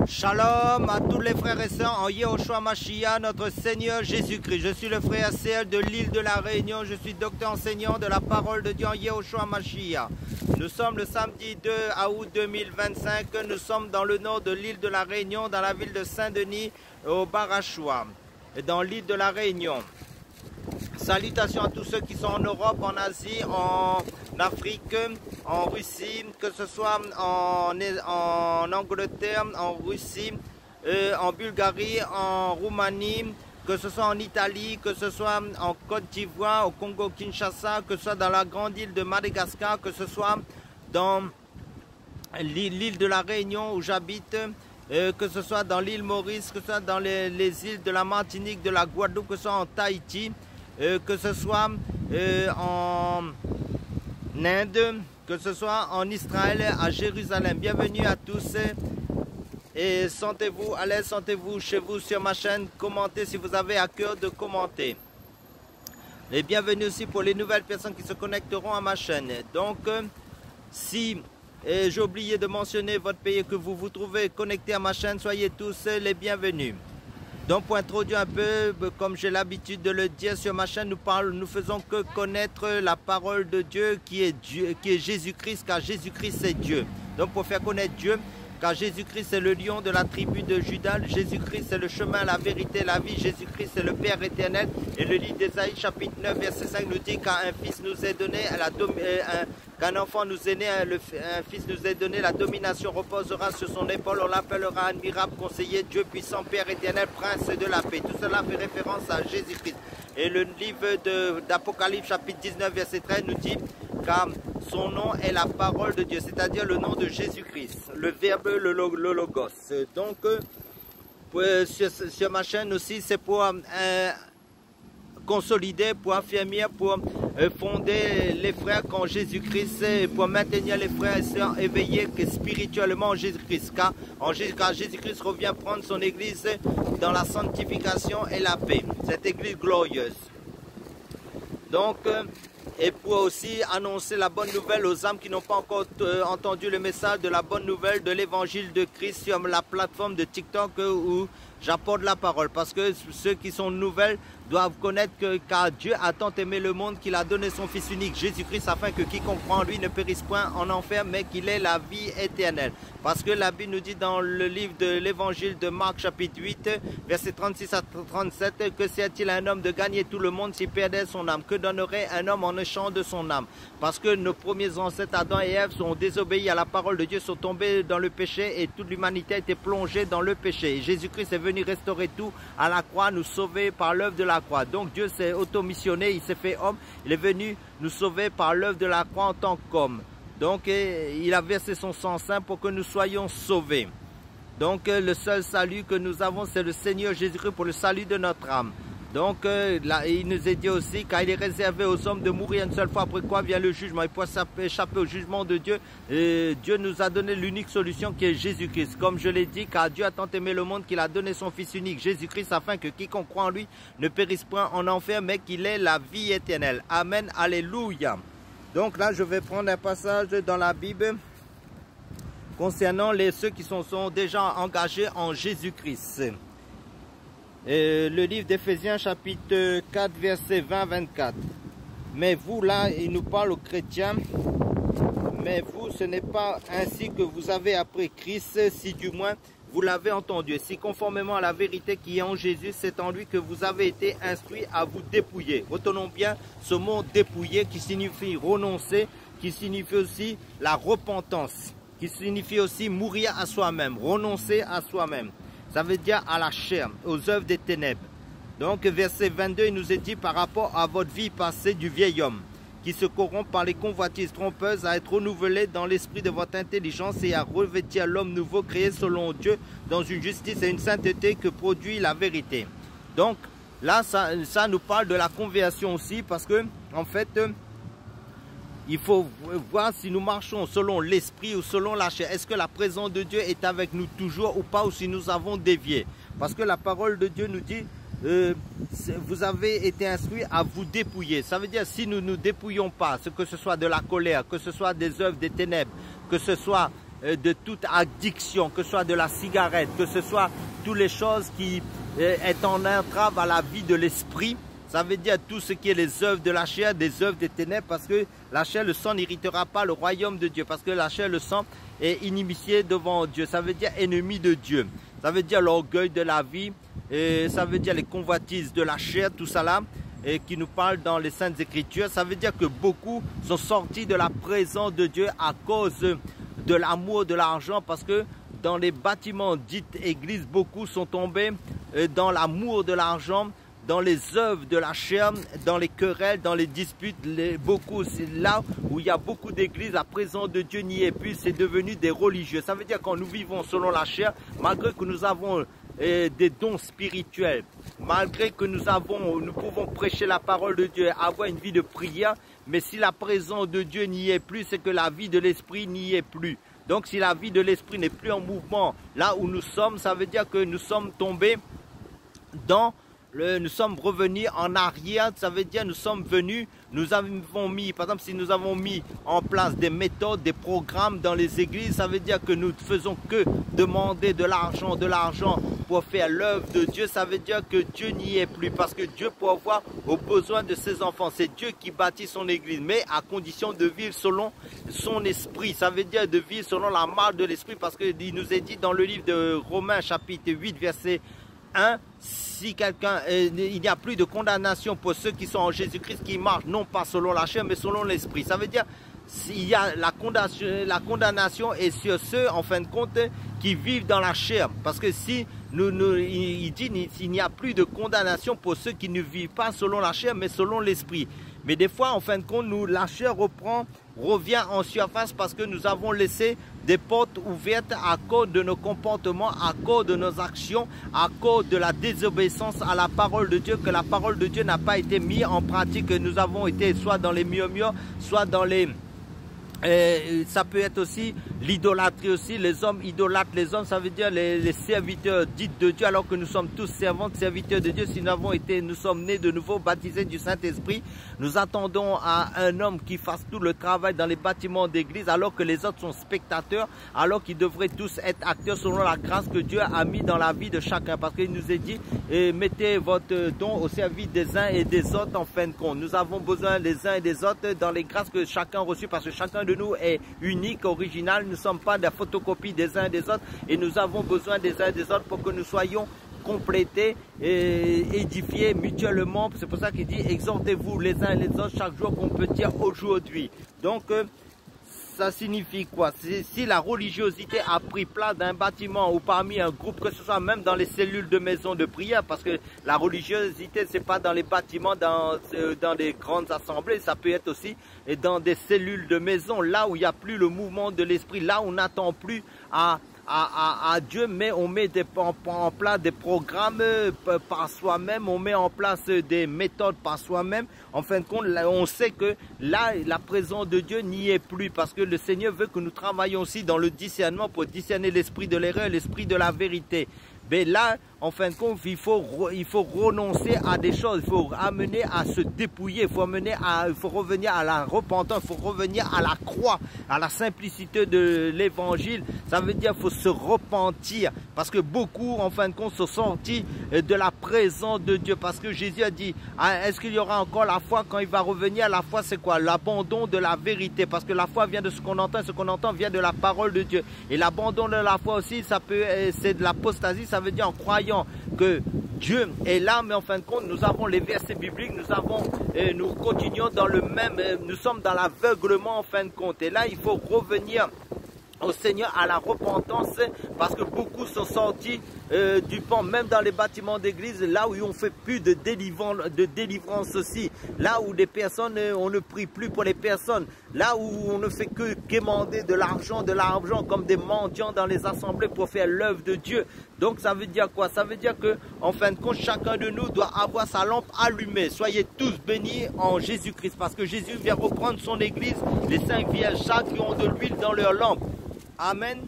Shalom à tous les frères et sœurs en Yehoshua Mashiach, notre Seigneur Jésus-Christ. Je suis le frère CL de l'île de la Réunion. Je suis docteur enseignant de la parole de Dieu en Yehoshua Mashiach. Nous sommes le samedi 2 août 2025. Nous sommes dans le nord de l'île de la Réunion, dans la ville de Saint-Denis, au Barachois, dans l'île de la Réunion. Salutations à tous ceux qui sont en Europe, en Asie, en Afrique, en Russie, que ce soit en Angleterre, en Russie, en Bulgarie, en Roumanie, que ce soit en Italie, que ce soit en Côte d'Ivoire, au Congo-Kinshasa, que ce soit dans la grande île de Madagascar, que ce soit dans l'île de la Réunion où j'habite, que ce soit dans l'île Maurice, que ce soit dans les îles de la Martinique, de la Guadeloupe, que ce soit en Tahiti, que ce soit en Inde, que ce soit en Israël, à Jérusalem. Bienvenue à tous et sentez-vous à l'aise, sentez-vous chez vous sur ma chaîne. Commentez si vous avez à cœur de commenter. Et bienvenue aussi pour les nouvelles personnes qui se connecteront à ma chaîne. Donc, si j'ai oublié de mentionner votre pays et que vous vous trouvez connecté à ma chaîne, soyez tous les bienvenus. Donc pour introduire un peu, comme j'ai l'habitude de le dire sur ma chaîne, nous faisons que connaître la parole de Dieu qui est Jésus-Christ, car Jésus-Christ c'est Dieu. Donc pour faire connaître Dieu, car Jésus-Christ c'est le lion de la tribu de Juda, Jésus-Christ c'est le chemin, la vérité, la vie, Jésus-Christ c'est le Père éternel. Et le livre d'Ésaïe chapitre 9 verset 5 nous dit qu'un fils nous est donné, qu'un enfant nous est né, un fils nous est donné, la domination reposera sur son épaule, on l'appellera admirable, conseiller, Dieu puissant, Père éternel, prince de la paix. Tout cela fait référence à Jésus-Christ. Et le livre d'Apocalypse chapitre 19 verset 13 nous dit car son nom est la parole de Dieu, c'est-à-dire le nom de Jésus-Christ, le verbe, le logos. Donc, sur ma chaîne aussi, c'est pour consolider, pour affirmer, pour fonder les frères qu'en Jésus-Christ, pour maintenir les frères et sœurs éveillés spirituellement en Jésus-Christ. Car Jésus-Christ revient prendre son église dans la sanctification et la paix, cette église glorieuse. Donc, et pour aussi annoncer la bonne nouvelle aux âmes qui n'ont pas encore entendu le message de la bonne nouvelle de l'évangile de Christ sur la plateforme de TikTok où j'apporte la parole. Parce que ceux qui sont nouvelles doivent connaître que car Dieu a tant aimé le monde qu'il a donné son Fils unique, Jésus-Christ, afin que quiconque croit en lui ne périsse point en enfer, mais qu'il ait la vie éternelle. Parce que la Bible nous dit dans le livre de l'évangile de Marc chapitre 8, versets 36 à 37, que sert-il à un homme de gagner tout le monde s'il perdait son âme? Que donnerait un homme en échange de son âme? Parce que nos premiers ancêtres, Adam et Ève, sont désobéis à la parole de Dieu, sont tombés dans le péché et toute l'humanité a été plongée dans le péché. Et Jésus-Christ est venu restaurer tout à la croix, nous sauver par l'œuvre de la croix. Donc Dieu s'est auto-missionné, il s'est fait homme, il est venu nous sauver par l'œuvre de la croix en tant qu'homme. Donc il a versé son sang saint pour que nous soyons sauvés. Donc le seul salut que nous avons, c'est le Seigneur Jésus-Christ pour le salut de notre âme. Donc là, il nous est dit aussi car il est réservé aux hommes de mourir une seule fois, après quoi vient le jugement. Et pour échapper au jugement de Dieu, Dieu nous a donné l'unique solution qui est Jésus-Christ. Comme je l'ai dit, car Dieu a tant aimé le monde qu'il a donné son Fils unique, Jésus-Christ, afin que quiconque croit en lui ne périsse point en enfer, mais qu'il ait la vie éternelle. Amen, alléluia. Donc là, je vais prendre un passage dans la Bible concernant ceux qui sont déjà engagés en Jésus-Christ. Le livre d'Éphésiens chapitre 4 verset 20-24. Mais vous là, il nous parle aux chrétiens. Mais vous, ce n'est pas ainsi que vous avez appris Christ, si du moins vous l'avez entendu. Si conformément à la vérité qui est en Jésus, c'est en lui que vous avez été instruits à vous dépouiller. Retenons bien ce mot dépouiller qui signifie renoncer, qui signifie aussi la repentance, qui signifie aussi mourir à soi-même, renoncer à soi-même. Ça veut dire à la chair, aux œuvres des ténèbres. Donc verset 22, il nous est dit par rapport à votre vie passée du vieil homme, qui se corrompt par les convoitises trompeuses, à être renouvelé dans l'esprit de votre intelligence et à revêtir l'homme nouveau créé selon Dieu dans une justice et une sainteté que produit la vérité. Donc là, ça nous parle de la conversion aussi, parce que en fait, il faut voir si nous marchons selon l'esprit ou selon la chair. Est-ce que la présence de Dieu est avec nous toujours ou pas, ou si nous avons dévié? Parce que la parole de Dieu nous dit vous avez été instruits à vous dépouiller. Ça veut dire si nous ne nous dépouillons pas, que ce soit de la colère, que ce soit des œuvres des ténèbres, que ce soit de toute addiction, que ce soit de la cigarette, que ce soit toutes les choses qui est en entrave à la vie de l'esprit. Ça veut dire tout ce qui est les œuvres de la chair, des œuvres des ténèbres, parce que la chair, le sang n'héritera pas le royaume de Dieu, parce que la chair, le sang est initié devant Dieu. Ça veut dire ennemi de Dieu. Ça veut dire l'orgueil de la vie, et ça veut dire les convoitises de la chair, tout ça là, et qui nous parle dans les Saintes Écritures. Ça veut dire que beaucoup sont sortis de la présence de Dieu à cause de l'amour de l'argent, parce que dans les bâtiments dits églises, beaucoup sont tombés dans l'amour de l'argent, dans les œuvres de la chair, dans les querelles, dans les disputes. Beaucoup, c'est là où il y a beaucoup d'églises, la présence de Dieu n'y est plus, c'est devenu des religieux. Ça veut dire que quand nous vivons selon la chair, malgré que nous avons des dons spirituels, malgré que nous pouvons prêcher la parole de Dieu, avoir une vie de prière, mais si la présence de Dieu n'y est plus, c'est que la vie de l'esprit n'y est plus. Donc si la vie de l'esprit n'est plus en mouvement là où nous sommes, ça veut dire que nous sommes tombés dans nous sommes revenus en arrière. Ça veut dire nous sommes venus, nous avons mis, par exemple si nous avons mis en place des méthodes, des programmes dans les églises, ça veut dire que nous ne faisons que demander de l'argent pour faire l'œuvre de Dieu. Ça veut dire que Dieu n'y est plus, parce que Dieu pourvoit aux besoins de ses enfants. C'est Dieu qui bâtit son église, mais à condition de vivre selon son esprit. Ça veut dire de vivre selon la marche de l'esprit, parce qu'il nous est dit dans le livre de Romains chapitre 8 verset 1, si quelqu'un, il n'y a plus de condamnation pour ceux qui sont en Jésus-Christ, qui marchent non pas selon la chair mais selon l'esprit. Ça veut dire s'il y a la condamnation est sur ceux en fin de compte qui vivent dans la chair, parce que si il dit il n'y a plus de condamnation pour ceux qui ne vivent pas selon la chair mais selon l'esprit. Mais des fois en fin de compte la chair revient en surface, parce que nous avons laissé des portes ouvertes à cause de nos comportements, à cause de nos actions, à cause de la désobéissance à la parole de Dieu, que la parole de Dieu n'a pas été mise en pratique, que nous avons été soit dans les murmures, soit dans les... ça peut être aussi l'idolâtrie aussi, les hommes idolâtres, les hommes ça veut dire les serviteurs dits de Dieu, alors que nous sommes tous servantes, serviteurs de Dieu. Si nous sommes nés de nouveau, baptisés du Saint-Esprit, nous attendons à un homme qui fasse tout le travail dans les bâtiments d'église, alors que les autres sont spectateurs, alors qu'ils devraient tous être acteurs selon la grâce que Dieu a mis dans la vie de chacun, parce qu'il nous est dit mettez votre don au service des uns et des autres. En fin de compte, nous avons besoin des uns et des autres dans les grâces que chacun a reçues, parce que chacun de nous est unique, original. Nous ne sommes pas des photocopies des uns et des autres, et nous avons besoin des uns et des autres pour que nous soyons complétés et édifiés mutuellement. C'est pour ça qu'il dit exhortez-vous les uns et les autres chaque jour, qu'on peut dire aujourd'hui. Donc ça signifie quoi? Si la religiosité a pris place d'un bâtiment ou parmi un groupe, que ce soit même dans les cellules de maison de prière, parce que la religiosité c'est pas dans les bâtiments, dans des grandes assemblées, ça peut être aussi dans des cellules de maison, là où il n'y a plus le mouvement de l'esprit, là où on n'attend plus à Dieu, mais on met en place des programmes par soi-même, on met en place des méthodes par soi-même. En fin de compte, là, on sait que là, la présence de Dieu n'y est plus, parce que le Seigneur veut que nous travaillions aussi dans le discernement pour discerner l'esprit de l'erreur et l'esprit de la vérité. Mais là, en fin de compte, il faut renoncer à des choses, il faut amener à se dépouiller, il faut revenir à la repentance, il faut revenir à la croix, à la simplicité de l'évangile. Ça veut dire qu'il faut se repentir, parce que beaucoup, en fin de compte, sont sortis de la présence de Dieu, parce que Jésus a dit, est-ce qu'il y aura encore la foi quand il va revenir? La foi, c'est quoi? L'abandon de la vérité, parce que la foi vient de ce qu'on entend, et ce qu'on entend vient de la parole de Dieu. Et l'abandon de la foi aussi, c'est de l'apostasie, ça veut dire en croyant que Dieu est là, mais en fin de compte, nous avons les versets bibliques, nous continuons dans le même, nous sommes dans l'aveuglement en fin de compte. Et là, il faut revenir au Seigneur, à la repentance, parce que beaucoup sont sortis du pan, même dans les bâtiments d'église, là où on fait plus de délivrance aussi, là où des personnes, on ne prie plus pour les personnes, là où on ne fait que quémander de l'argent comme des mendiants dans les assemblées pour faire l'œuvre de Dieu. Donc ça veut dire quoi? Ça veut dire que en fin de compte, chacun de nous doit avoir sa lampe allumée. Soyez tous bénis en Jésus-Christ, parce que Jésus vient reprendre son église, les 5 vierges, chaque qui ont de l'huile dans leur lampe. Amen.